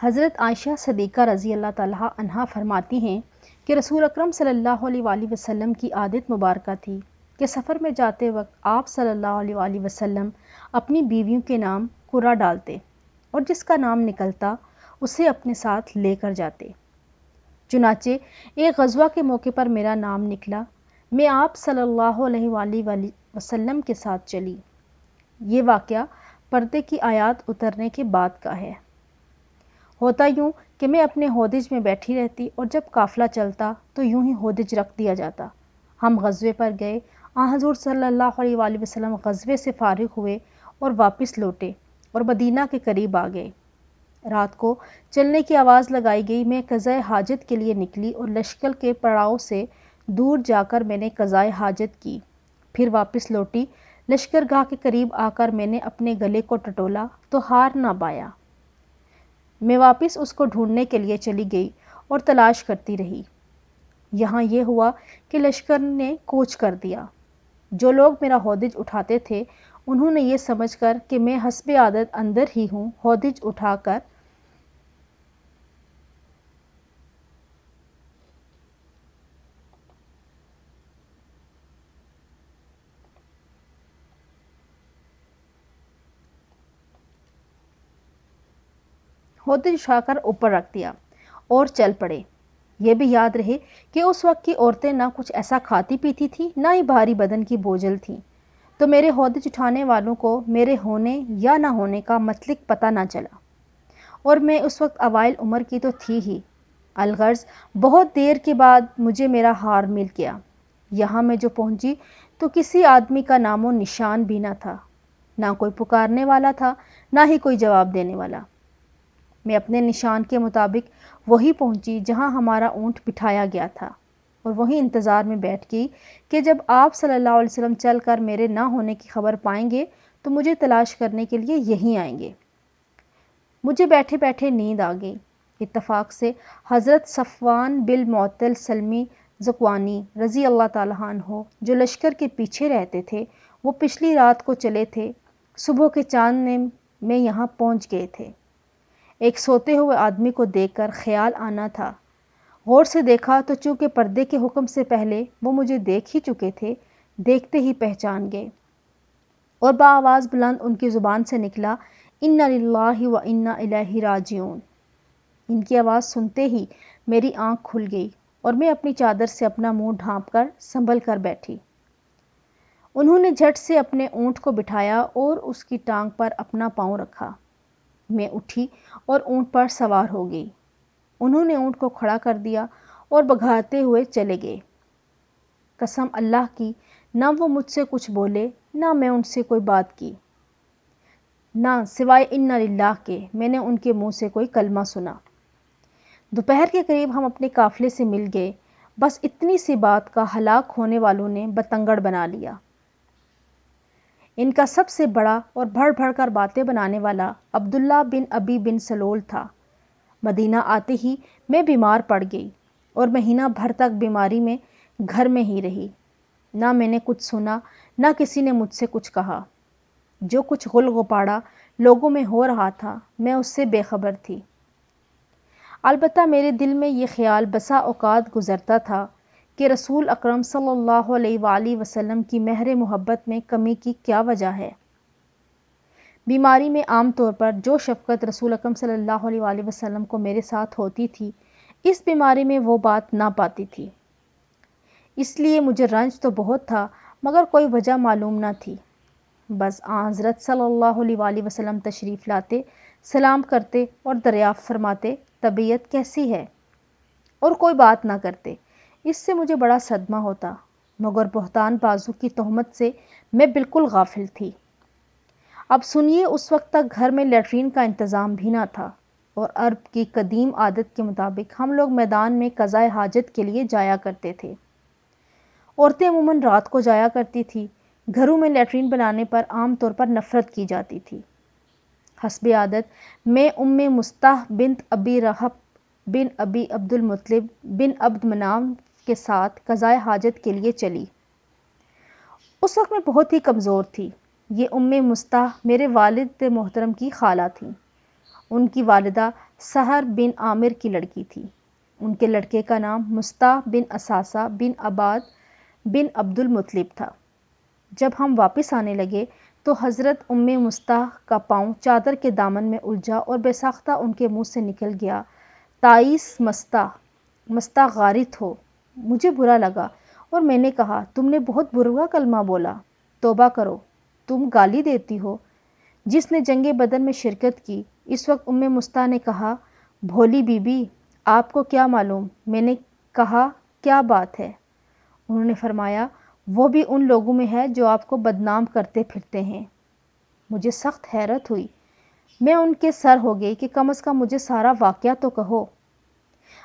حضرت عائشہ صدیقہ رضی اللہ تعالیٰ عنہا فرماتی ہیں کہ رسول اکرم صلی اللہ علیہ وآلہ وسلم کی عادت مبارکہ تھی کہ سفر میں جاتے وقت آپ صلی اللہ علیہ وآلہ وسلم اپنی بیویوں کے نام قرعہ ڈالتے اور جس کا نام نکلتا اسے اپنے ساتھ لے کر جاتے۔ چنانچہ ایک غزوہ کے موقع پر میرا نام نکلا، میں آپ صلی اللہ علیہ وآلہ وسلم کے ساتھ چلی۔ یہ واقعہ پردے کی آیات اترنے کے بعد کا ہے۔ ہوتا یوں کہ میں اپنے ہودج میں بیٹھی رہتی اور جب قافلہ چلتا تو یوں ہی ہودج رکھ دیا جاتا۔ ہم غزوے پر گئے، حضور صلی اللہ علیہ وآلہ وسلم غزوے سے فارغ ہوئے اور واپس لوٹے اور مدینہ کے قریب آ گئے۔ رات کو چلنے کی آواز لگائی گئی، میں قضائے حاجت کے لیے نکلی اور لشکر کے پڑاؤ سے دور جا کر میں نے قضائے حاجت کی، پھر واپس لوٹی۔ لشکر گاہ کے قریب آ کر میں نے اپنے گلے کو ٹٹولا تو ہار نہ پایا۔ میں واپس اس کو ڈھونڈنے کے لیے چلی گئی اور تلاش کرتی رہی۔ یہاں یہ ہوا کہ لشکر نے کوچ کر دیا۔ جو لوگ میرا ہودج اٹھاتے تھے انہوں نے یہ سمجھ کر کہ میں حسب عادت اندر ہی ہوں، ہودج اٹھا کر اوپر رکھ دیا اور چل پڑے۔ یہ بھی یاد رہے کہ اس وقت کی عورتیں نہ کچھ ایسا کھاتی پیتی تھی، نہ ہی بھاری بدن کی بوجھل تھیں، تو میرے ہودج اٹھانے والوں کو میرے ہونے یا نہ ہونے کا مطلق پتہ نہ چلا، اور میں اس وقت اوائل عمر کی تو تھی ہی۔ الغرض بہت دیر کے بعد مجھے میرا ہار مل گیا۔ یہاں میں جو پہنچی تو کسی آدمی کا نام و نشان بھی نہ تھا، نہ کوئی پکارنے والا تھا، نہ ہی کوئی جواب دینے والا۔ میں اپنے نشان کے مطابق وہی پہنچی جہاں ہمارا اونٹ بٹھایا گیا تھا، اور وہیں انتظار میں بیٹھ گئی کہ جب آپ صلی اللہ علیہ وسلم چل کر میرے نہ ہونے کی خبر پائیں گے تو مجھے تلاش کرنے کے لیے یہیں آئیں گے۔ مجھے بیٹھے بیٹھے نیند آ گئی۔ اتفاق سے حضرت صفوان بن معطل سلمی ذکوانی رضی اللہ تعالیٰ عنہ جو لشکر کے پیچھے رہتے تھے، وہ پچھلی رات کو چلے تھے، صبح کے چاند میں یہاں پہنچ گئے تھے۔ ایک سوتے ہوئے آدمی کو دیکھ کر خیال آنا تھا۔ غور سے دیکھا تو چونکہ پردے کے حکم سے پہلے وہ مجھے دیکھ ہی چکے تھے، دیکھتے ہی پہچان گئے، اور بآواز بلند ان کی زبان سے نکلا، انا للہ و انا الیہ راجعون۔ ان کی آواز سنتے ہی میری آنکھ کھل گئی اور میں اپنی چادر سے اپنا منہ ڈھانپ کر سنبھل کر بیٹھی۔ انہوں نے جھٹ سے اپنے اونٹ کو بٹھایا اور اس کی ٹانگ پر اپنا پاؤں رکھا۔ میں اٹھی اور اونٹ پر سوار ہو گئی۔ انہوں نے اونٹ کو کھڑا کر دیا اور بگھاتے ہوئے چلے گئے۔ قسم اللہ کی، نہ وہ مجھ سے کچھ بولے، نہ میں ان سے کوئی بات کی، نہ سوائے انا للہ کے میں نے ان کے منہ سے کوئی کلمہ سنا۔ دوپہر کے قریب ہم اپنے قافلے سے مل گئے۔ بس اتنی سی بات کا ہلاک ہونے والوں نے بتنگڑ بنا لیا۔ ان کا سب سے بڑا اور بڑھ بڑھ کر باتیں بنانے والا عبداللہ بن ابی بن سلول تھا۔ مدینہ آتے ہی میں بیمار پڑ گئی اور مہینہ بھر تک بیماری میں گھر میں ہی رہی۔ نہ میں نے کچھ سنا، نہ کسی نے مجھ سے کچھ کہا۔ جو کچھ غل غپاڑا لوگوں میں ہو رہا تھا میں اس سے بے خبر تھی۔ البتہ میرے دل میں یہ خیال بسا اوقات گزرتا تھا کہ رسول اکرم صلی اللہ علیہ وآلہ وسلم کی مہر محبت میں کمی کی کیا وجہ ہے۔ بیماری میں عام طور پر جو شفقت رسول اکرم صلی اللہ علیہ وآلہ وسلم کو میرے ساتھ ہوتی تھی، اس بیماری میں وہ بات نہ پاتی تھی۔ اس لیے مجھے رنج تو بہت تھا مگر کوئی وجہ معلوم نہ تھی۔ بس حضرت صلی اللہ علیہ وآلہ وسلم تشریف لاتے، سلام کرتے اور دریافت فرماتے طبیعت کیسی ہے، اور کوئی بات نہ کرتے۔ اس سے مجھے بڑا صدمہ ہوتا، مگر بہتان بازو کی تہمت سے میں بالکل غافل تھی۔ اب سنیے، اس وقت تک گھر میں لیٹرین کا انتظام بھی نہ تھا، اور عرب کی قدیم عادت کے مطابق ہم لوگ میدان میں قضائے حاجت کے لیے جایا کرتے تھے۔ عورتیں عموماً رات کو جایا کرتی تھی۔ گھروں میں لیٹرین بنانے پر عام طور پر نفرت کی جاتی تھی۔ حسب عادت میں مستح بنت ابی رحب بن ابی عبد المطلب بن عبد مناف کے ساتھ قضائے حاجت کے لیے چلی۔ اس وقت میں بہت ہی کمزور تھی۔ یہ مستح میرے والد محترم کی خالہ تھیں۔ ان کی والدہ سحر بن عامر کی لڑکی تھی۔ ان کے لڑکے کا نام مصطح بن اساسہ بن عباد بن عبد المطلب تھا۔ جب ہم واپس آنے لگے تو حضرت مصطح کا پاؤں چادر کے دامن میں الجھا اور بے ساختہ ان کے منہ سے نکل گیا، تائیس مصطح غارت ہو۔ مجھے برا لگا اور میں نے کہا، تم نے بہت برا کلمہ بولا، توبہ کرو، تم گالی دیتی ہو جس نے جنگ بدر میں شرکت کی۔ اس وقت مصطح نے کہا، بھولی بی بی، آپ کو کیا معلوم؟ میں نے کہا، کیا بات ہے؟ انہوں نے فرمایا، وہ بھی ان لوگوں میں ہے جو آپ کو بدنام کرتے پھرتے ہیں۔ مجھے سخت حیرت ہوئی۔ میں ان کے سر ہو گئی کہ کم از کم مجھے سارا واقعہ تو کہو۔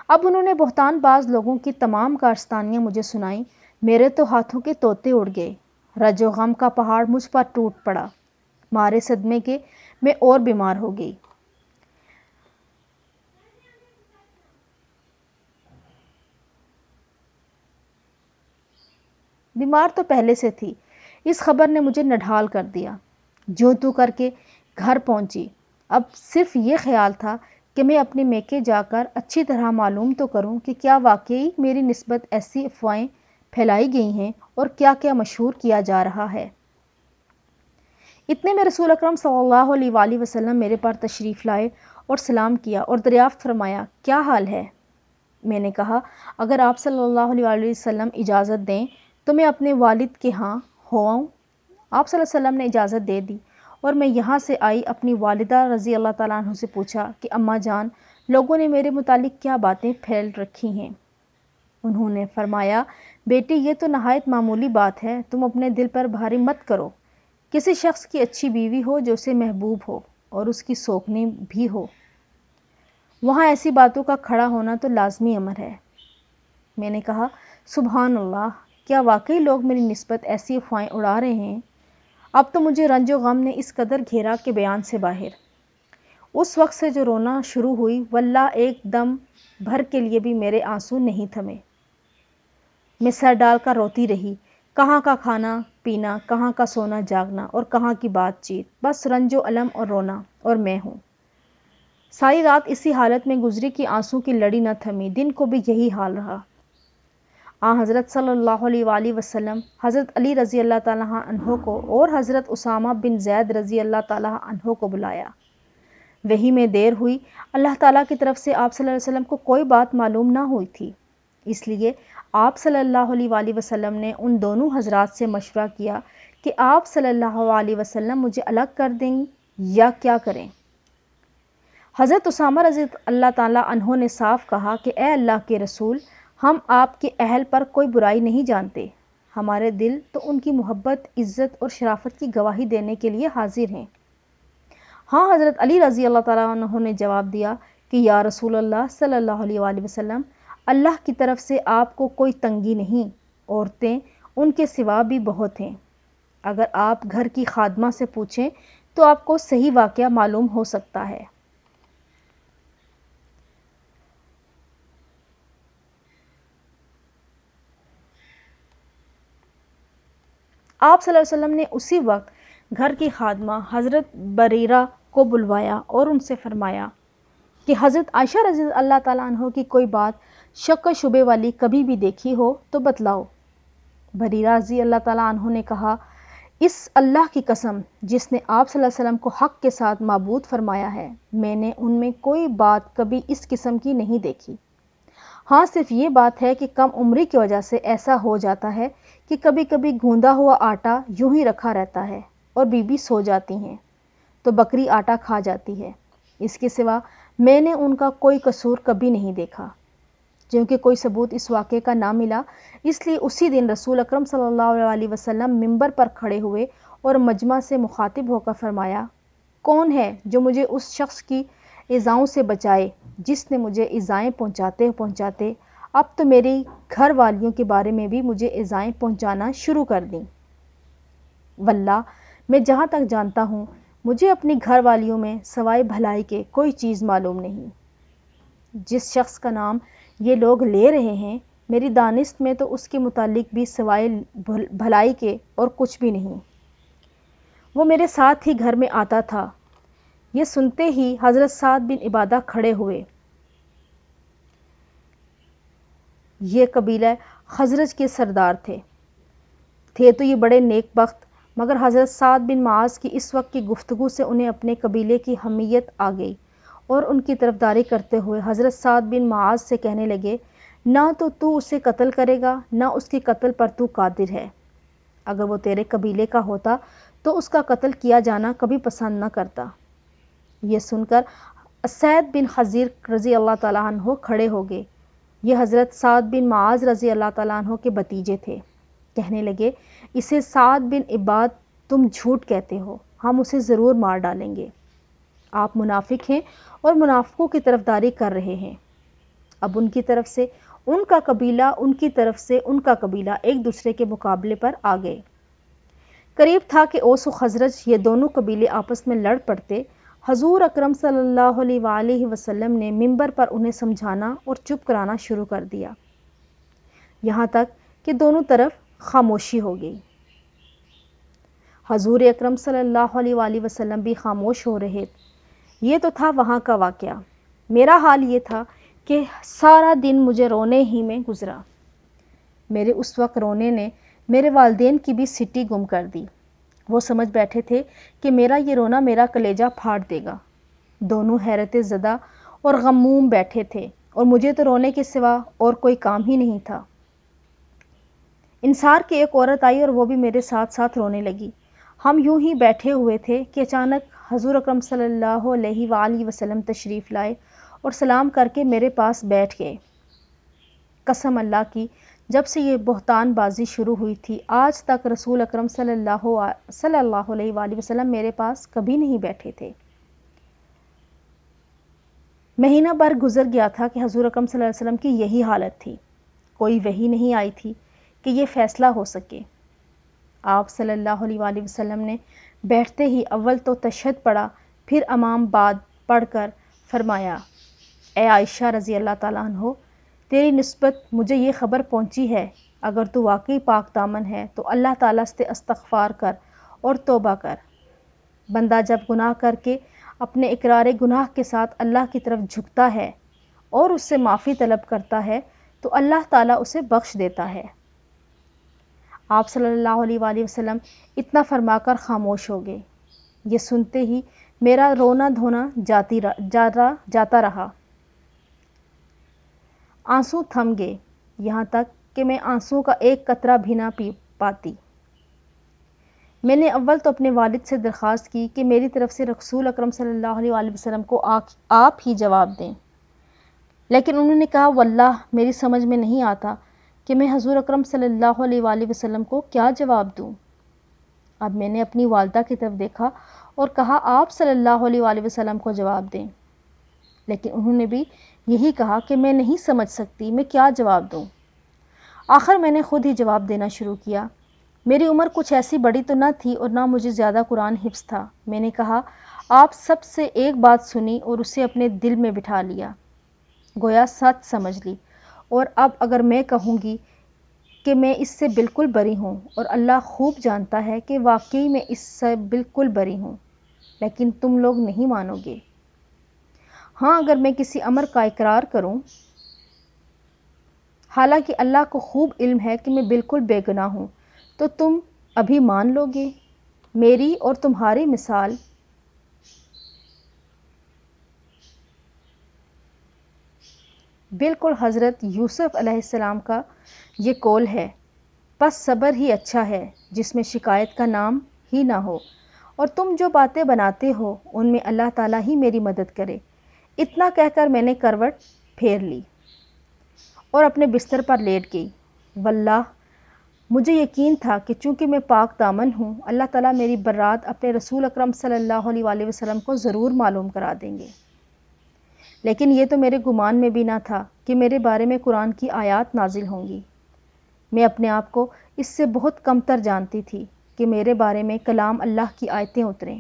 اب انہوں نے بہتان باز لوگوں کی تمام کارستانیاں مجھے سنائیں۔ میرے تو ہاتھوں کے طوطے اڑ گئے۔ رنج و غم کا پہاڑ مجھ پر ٹوٹ پڑا۔ مارے صدمے کے میں اور بیمار ہو گئی۔ بیمار تو پہلے سے تھی، اس خبر نے مجھے نڈھال کر دیا۔ جو تو کر کے گھر پہنچی۔ اب صرف یہ خیال تھا کہ میں اپنے میکے جا کر اچھی طرح معلوم تو کروں کہ کیا واقعی میری نسبت ایسی افواہیں پھیلائی گئی ہیں اور کیا کیا مشہور کیا جا رہا ہے۔ اتنے میں رسول اکرم صلی اللہ علیہ وآلہ وسلم میرے پر تشریف لائے اور سلام کیا اور دریافت فرمایا، کیا حال ہے؟ میں نے کہا، اگر آپ صلی اللہ علیہ وآلہ وسلم اجازت دیں تو میں اپنے والد کے ہاں ہو آؤں۔ آپ صلی اللہ علیہ وسلم نے اجازت دے دی اور میں یہاں سے آئی۔ اپنی والدہ رضی اللہ تعالیٰ عنہ سے پوچھا کہ اماں جان، لوگوں نے میرے متعلق کیا باتیں پھیل رکھی ہیں؟ انہوں نے فرمایا، بیٹی، یہ تو نہایت معمولی بات ہے، تم اپنے دل پر بھاری مت کرو۔ کسی شخص کی اچھی بیوی ہو جو اسے محبوب ہو اور اس کی سوکنی بھی ہو، وہاں ایسی باتوں کا کھڑا ہونا تو لازمی امر ہے۔ میں نے کہا، سبحان اللہ، کیا واقعی لوگ میری نسبت ایسی افواہیں اڑا رہے ہیں؟ اب تو مجھے رنج و غم نے اس قدر گھیرا کہ بیان سے باہر۔ اس وقت سے جو رونا شروع ہوئی، واللہ ایک دم بھر کے لیے بھی میرے آنسو نہیں تھمے۔ میں سر ڈال کر روتی رہی۔ کہاں کا کھانا پینا، کہاں کا سونا جاگنا اور کہاں کی بات چیت، بس رنج و الم اور رونا، اور میں ہوں۔ ساری رات اسی حالت میں گزری کہ آنسو کی لڑی نہ تھمی۔ دن کو بھی یہی حال رہا۔ حضرت صلی اللہ علیہ وآلہ وسلم حضرت علی رضی اللہ تعالیٰ عنہ کو اور حضرت اسامہ بن زید رضی اللہ تعالیٰ عنہ کو بلایا۔ وحی میں دیر ہوئی۔ اللہ تعالیٰ کی طرف سے آپ صلی اللہ علیہ وسلم کو کوئی بات معلوم نہ ہوئی تھی، اس لیے آپ صلی اللہ علیہ وآلہ وسلم نے ان دونوں حضرات سے مشورہ کیا کہ آپ صلی اللہ علیہ وسلم مجھے الگ کر دیں یا کیا کریں۔ حضرت اسامہ رضی اللہ تعالیٰ عنہ نے صاف کہا کہ اے اللہ کے رسول، ہم آپ کے اہل پر کوئی برائی نہیں جانتے، ہمارے دل تو ان کی محبت، عزت اور شرافت کی گواہی دینے کے لیے حاضر ہیں۔ حضرت علی رضی اللہ تعالیٰ عنہ نے جواب دیا کہ یا رسول اللہ صلی اللہ علیہ وآلہ وسلم، اللہ کی طرف سے آپ کو کوئی تنگی نہیں، عورتیں ان کے سوا بھی بہت ہیں۔ اگر آپ گھر کی خادمہ سے پوچھیں تو آپ کو صحیح واقعہ معلوم ہو سکتا ہے۔ آپ صلی اللہ علیہ وسلم نے اسی وقت گھر کی خادمہ حضرت بریرہ کو بلوایا اور ان سے فرمایا کہ حضرت عائشہ رضی اللہ تعالیٰ عنہ کی کوئی بات شک و شبے والی کبھی بھی دیکھی ہو تو بتلاؤ۔ بریرہ رضی اللہ تعالیٰ عنہ نے کہا، اس اللہ کی قسم جس نے آپ صلی اللہ علیہ وسلم کو حق کے ساتھ معبود فرمایا ہے، میں نے ان میں کوئی بات کبھی اس قسم کی نہیں دیکھی۔ صرف یہ بات ہے کہ کم عمری کی وجہ سے ایسا ہو جاتا ہے کہ کبھی کبھی گوندا ہوا آٹا یوں ہی رکھا رہتا ہے اور بیوی سو جاتی ہیں تو بکری آٹا کھا جاتی ہے۔ اس کے سوا میں نے ان کا کوئی قصور کبھی نہیں دیکھا۔ چونکہ کوئی ثبوت اس واقعے کا نہ ملا، اس لیے اسی دن رسول اکرم صلی اللہ علیہ وسلم منبر پر کھڑے ہوئے اور مجمع سے مخاطب ہو کر فرمایا، کون ہے جو مجھے اس شخص کی ایذاؤں سے بچائے جس نے مجھے ایذائیں پہنچاتے پہنچاتے اب تو میری گھر والیوں کے بارے میں بھی مجھے ایذائیں پہنچانا شروع کر دیں۔ واللہ میں جہاں تک جانتا ہوں مجھے اپنی گھر والیوں میں سوائے بھلائی کے کوئی چیز معلوم نہیں۔ جس شخص کا نام یہ لوگ لے رہے ہیں، میری دانست میں تو اس کے متعلق بھی سوائے بھلائی کے اور کچھ بھی نہیں۔ وہ میرے ساتھ ہی گھر میں آتا تھا، یہ سنتے ہی حضرت سعد بن عبادہ کھڑے ہوئے۔ یہ قبیلہ خزرج کے سردار تھے تو یہ بڑے نیک بخت، مگر حضرت سعد بن معاذ کی اس وقت کی گفتگو سے انہیں اپنے قبیلے کی حمیت آ گئی اور ان کی طرفداری کرتے ہوئے حضرت سعد بن معاذ سے کہنے لگے، نہ تو اسے قتل کرے گا، نہ اس کے قتل پر تو قادر ہے۔ اگر وہ تیرے قبیلے کا ہوتا تو اس کا قتل کیا جانا کبھی پسند نہ کرتا۔ یہ سن کر اسید بن حضیر رضی اللہ تعالیٰ عنہ کھڑے ہو گئے۔ یہ حضرت سعد بن معاذ رضی اللہ تعالیٰ عنہ کے بھتیجے تھے۔ کہنے لگے، اسے سعد بن عباد تم جھوٹ کہتے ہو، ہم اسے ضرور مار ڈالیں گے۔ آپ منافق ہیں اور منافقوں کی طرفداری کر رہے ہیں۔ اب ان کی طرف سے ان کا قبیلہ، ان کی طرف سے ان کا قبیلہ ایک دوسرے کے مقابلے پر آ گئے۔ قریب تھا کہ اوس و خزرج یہ دونوں قبیلے آپس میں لڑ پڑتے۔ حضور اکرم صلی اللہ علیہ وآلہ وسلم نے منبر پر انہیں سمجھانا اور چپ کرانا شروع کر دیا، یہاں تک کہ دونوں طرف خاموشی ہو گئی۔ حضور اکرم صلی اللہ علیہ وآلہ وسلم بھی خاموش ہو رہے۔ یہ تو تھا وہاں کا واقعہ۔ میرا حال یہ تھا کہ سارا دن مجھے رونے ہی میں گزرا۔ میرے اس وقت رونے نے میرے والدین کی بھی سٹی گم کر دی۔ وہ سمجھ بیٹھے تھے کہ میرا یہ رونا میرا کلیجہ پھاڑ دے گا۔ دونوں حیرت زدہ اور غموم بیٹھے تھے اور مجھے تو رونے کے سوا اور کوئی کام ہی نہیں تھا۔ انصار کی ایک عورت آئی اور وہ بھی میرے ساتھ ساتھ رونے لگی۔ ہم یوں ہی بیٹھے ہوئے تھے کہ اچانک حضور اکرم صلی اللہ علیہ وآلہ وسلم تشریف لائے اور سلام کر کے میرے پاس بیٹھ گئے۔ قسم اللہ کی، جب سے یہ بہتان بازی شروع ہوئی تھی آج تک رسول اکرم صلی اللہ علیہ وآلہ وسلم میرے پاس کبھی نہیں بیٹھے تھے۔ مہینہ بھر گزر گیا تھا کہ حضور اکرم صلی اللہ علیہ وسلم کی یہی حالت تھی۔ کوئی وحی نہیں آئی تھی کہ یہ فیصلہ ہو سکے۔ آپ صلی اللہ علیہ وآلہ وسلم نے بیٹھتے ہی اول تو تشہد پڑھا، پھر امام بعد پڑھ کر فرمایا، اے عائشہ رضی اللہ تعالیٰ عنہ، تیری نسبت مجھے یہ خبر پہنچی ہے، اگر تو واقعی پاک دامن ہے تو اللہ تعالیٰ سے استغفار کر اور توبہ کر۔ بندہ جب گناہ کر کے اپنے اقرار گناہ کے ساتھ اللہ کی طرف جھکتا ہے اور اس سے معافی طلب کرتا ہے تو اللہ تعالیٰ اسے بخش دیتا ہے۔ آپ صلی اللہ علیہ وآلہ وسلم اتنا فرما کر خاموش ہو گئے۔ یہ سنتے ہی میرا رونا دھونا جاتا رہا۔ آنسو تھم گئے، یہاں تک کہ میں آنسو کا ایک قطرہ بھی نہ پی پاتی۔ میں نے اول تو اپنے والد سے درخواست کی کہ میری طرف سے رسول اکرم صلی اللہ علیہ وآلہ وسلم کو آپ ہی جواب دیں، لیکن انہوں نے کہا، واللہ میری سمجھ میں نہیں آتا کہ میں حضور اکرم صلی اللہ علیہ وآلہ وسلم کو کیا جواب دوں۔ اب میں نے اپنی والدہ کی طرف دیکھا اور کہا، آپ صلی اللہ علیہ وآلہ وسلم کو جواب دیں، لیکن انہوں نے بھی یہی کہا کہ میں نہیں سمجھ سکتی میں کیا جواب دوں۔ آخر میں نے خود ہی جواب دینا شروع کیا۔ میری عمر کچھ ایسی بڑی تو نہ تھی اور نہ مجھے زیادہ قرآن حفظ تھا۔ میں نے کہا، آپ سب سے ایک بات سنی اور اسے اپنے دل میں بٹھا لیا، گویا سچ سمجھ لی، اور اب اگر میں کہوں گی کہ میں اس سے بالکل بری ہوں، اور اللہ خوب جانتا ہے کہ واقعی میں اس سے بالکل بری ہوں، لیکن تم لوگ نہیں مانو گے۔ ہاں، اگر میں کسی امر کا اقرار کروں، حالانکہ اللہ کو خوب علم ہے کہ میں بالکل بے گناہ ہوں، تو تم ابھی مان لو گے۔ میری اور تمہاری مثال بالکل حضرت یوسف علیہ السلام کا یہ قول ہے، بس صبر ہی اچھا ہے جس میں شکایت کا نام ہی نہ ہو، اور تم جو باتیں بناتے ہو ان میں اللہ تعالیٰ ہی میری مدد کرے۔ اتنا کہہ کر میں نے کروٹ پھیر لی اور اپنے بستر پر لیٹ گئی۔ واللہ مجھے یقین تھا کہ چونکہ میں پاک دامن ہوں، اللہ تعالیٰ میری برات اپنے رسول اکرم صلی اللہ علیہ وآلہ وسلم کو ضرور معلوم کرا دیں گے، لیکن یہ تو میرے گمان میں بھی نہ تھا کہ میرے بارے میں قرآن کی آیات نازل ہوں گی۔ میں اپنے آپ کو اس سے بہت کمتر جانتی تھی کہ میرے بارے میں کلام اللہ کی آیتیں اتریں۔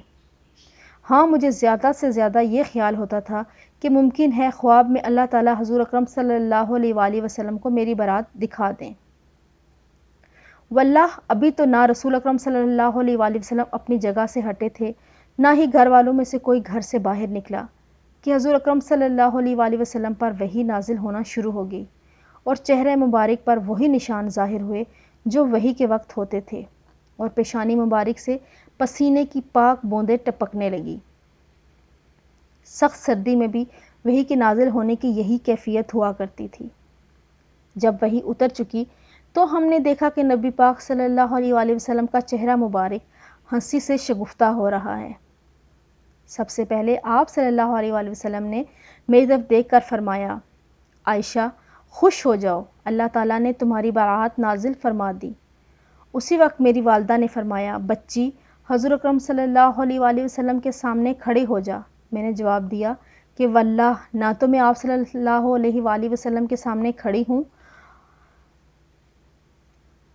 ہاں، مجھے زیادہ سے زیادہ یہ خیال ہوتا تھا کہ ممکن ہے خواب میں اللہ تعالیٰ حضور اکرم صلی اللہ علیہ وآلہ وسلم کو میری برات دکھا دیں۔ واللہ ابھی تو نہ رسول اکرم صلی اللہ علیہ وآلہ وسلم اپنی جگہ سے ہٹے تھے نہ ہی گھر والوں میں سے کوئی گھر سے باہر نکلا کہ حضور اکرم صلی اللہ علیہ وآلہ وسلم پر وحی نازل ہونا شروع ہو گئی اور چہرے مبارک پر وہی نشان ظاہر ہوئے جو وحی کے وقت ہوتے تھے، اور پیشانی مبارک سے پسینے کی پاک بوندیں ٹپکنے لگی۔ سخت سردی میں بھی وحی کے نازل ہونے کی یہی کیفیت ہوا کرتی تھی۔ جب وحی اتر چکی تو ہم نے دیکھا کہ نبی پاک صلی اللہ علیہ وآلہ وسلم کا چہرہ مبارک ہنسی سے شگفتہ ہو رہا ہے۔ سب سے پہلے آپ صلی اللہ علیہ وآلہ وسلم نے میری طرف دیکھ کر فرمایا، عائشہ خوش ہو جاؤ، اللہ تعالیٰ نے تمہاری برات نازل فرما دی۔ اسی وقت میری والدہ نے فرمایا، بچی حضور اکرم صلی اللہ علیہ وآلہ وسلم کے سامنے کھڑے ہو جا۔ میں نے جواب دیا کہ واللہ نہ تو میں آپ صلی اللہ علیہ وآلہ وسلم کے سامنے کھڑی ہوں،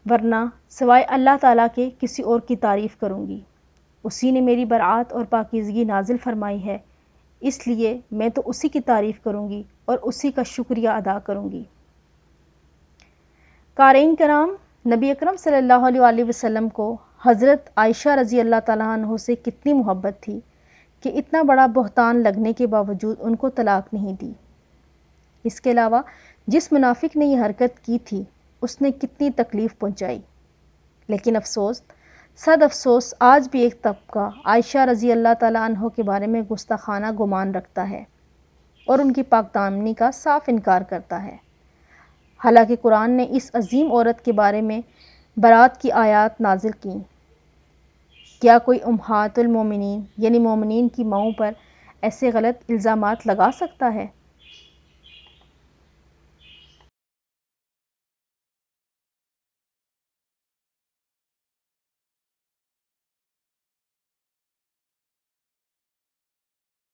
ورنہ سوائے اللہ تعالیٰ کے کسی اور کی تعریف کروں گی۔ اسی نے میری برات اور پاکیزگی نازل فرمائی ہے، اس لیے میں تو اسی کی تعریف کروں گی اور اسی کا شکریہ ادا کروں گی۔ قارئین کرام، نبی اکرم صلی اللہ علیہ وآلہ وسلم کو حضرت عائشہ رضی اللہ تعالیٰ عنہ سے کتنی محبت تھی کہ اتنا بڑا بہتان لگنے کے باوجود ان کو طلاق نہیں دی۔ اس کے علاوہ جس منافق نے یہ حرکت کی تھی اس نے کتنی تکلیف پہنچائی، لیکن افسوس، صد افسوس، آج بھی ایک طبقہ عائشہ رضی اللہ تعالیٰ عنہ کے بارے میں گستاخانہ گمان رکھتا ہے اور ان کی پاک دامنی کا صاف انکار کرتا ہے، حالانکہ قرآن نے اس عظیم عورت کے بارے میں برات کی آیات نازل کیں۔ کیا کوئی امہات المومنین یعنی مومنین کی ماؤں پر ایسے غلط الزامات لگا سکتا ہے؟